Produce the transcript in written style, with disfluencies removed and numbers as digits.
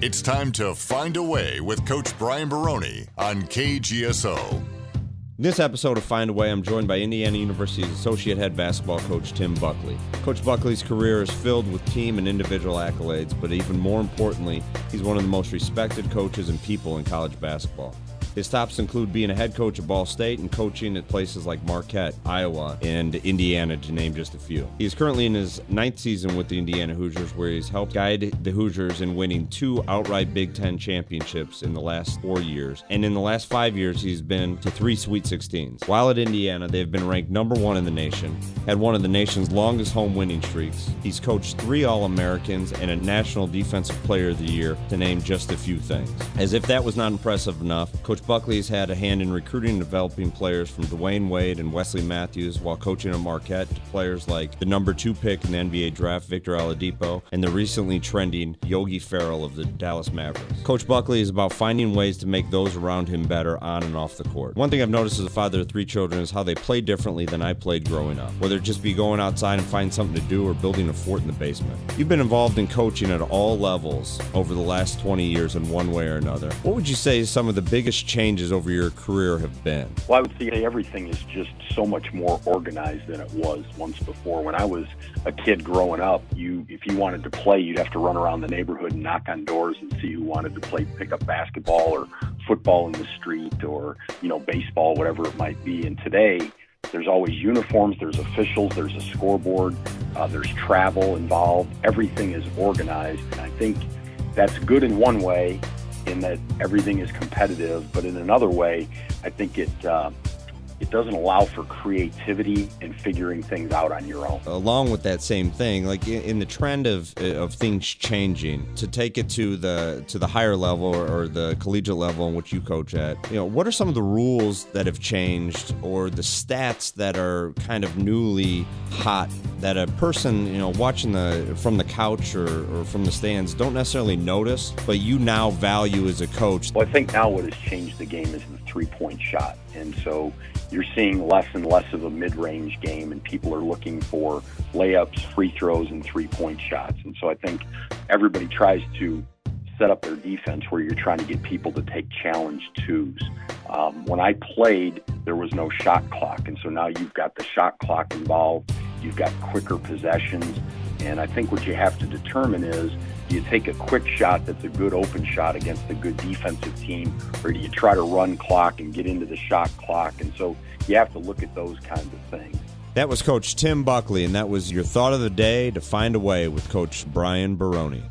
It's time to find a way with Coach Brian Barone on KGSO. In this episode of Find a Way, I'm joined by Indiana University's Associate Head Basketball Coach Tim Buckley. Coach Buckley's career is filled with team and individual accolades, but even more importantly, he's one of the most respected coaches and people in college basketball. His tops include being a head coach at Ball State and coaching at places like Marquette, Iowa, and Indiana, to name just a few. He is currently in his 9th season with the Indiana Hoosiers, where he's helped guide the Hoosiers in winning 2 outright Big Ten championships in the last 4 years. And in the last 5 years, he's been to 3 Sweet 16s. While at Indiana, they've been ranked number 1 in the nation, had one of the nation's longest home winning streaks. He's coached 3 All-Americans and a National Defensive Player of the Year, to name just a few things. As if that was not impressive enough, Coach Buckley has had a hand in recruiting and developing players from Dwayne Wade and Wesley Matthews, while coaching at Marquette, to players like the number 2 pick in the NBA draft, Victor Oladipo, and the recently trending Yogi Ferrell of the Dallas Mavericks. Coach Buckley is about finding ways to make those around him better on and off the court. One thing I've noticed as a father of 3 children is how they play differently than I played growing up, whether it just be going outside and finding something to do or building a fort in the basement. You've been involved in coaching at all levels over the last 20 years in one way or another. What would you say some of the biggest changes over your career have been? Well, I would say everything is just so much more organized than it was once before. When I was a kid growing up, if you wanted to play, you'd have to run around the neighborhood and knock on doors and see who wanted to play pickup basketball or football in the street or, baseball, whatever it might be. And today, there's always uniforms, there's officials, there's a scoreboard, there's travel involved. Everything is organized. And I think that's good in one way, in that everything is competitive, but in another way, I think it doesn't allow for creativity and figuring things out on your own. Along with that same thing, like in the trend of things changing, to take it to the higher level or the collegiate level in which you coach at, what are some of the rules that have changed or the stats that are kind of newly hot that a person, watching from the couch or from the stands don't necessarily notice, but you now value as a coach? Well, I think now what has changed the game is the three-point shot. And so you're seeing less and less of a mid-range game, and people are looking for layups, free throws, and three-point shots. And so I think everybody tries to set up their defense where you're trying to get people to take challenge twos. When I played, there was no shot clock, and so now you've got the shot clock involved. You've got quicker possessions, and I think what you have to determine is, do you take a quick shot that's a good open shot against a good defensive team, or do you try to run clock and get into the shot clock? And so you have to look at those kinds of things. That was Coach Tim Buckley, and that was your thought of the day to Find a Way with Coach Brian Barone.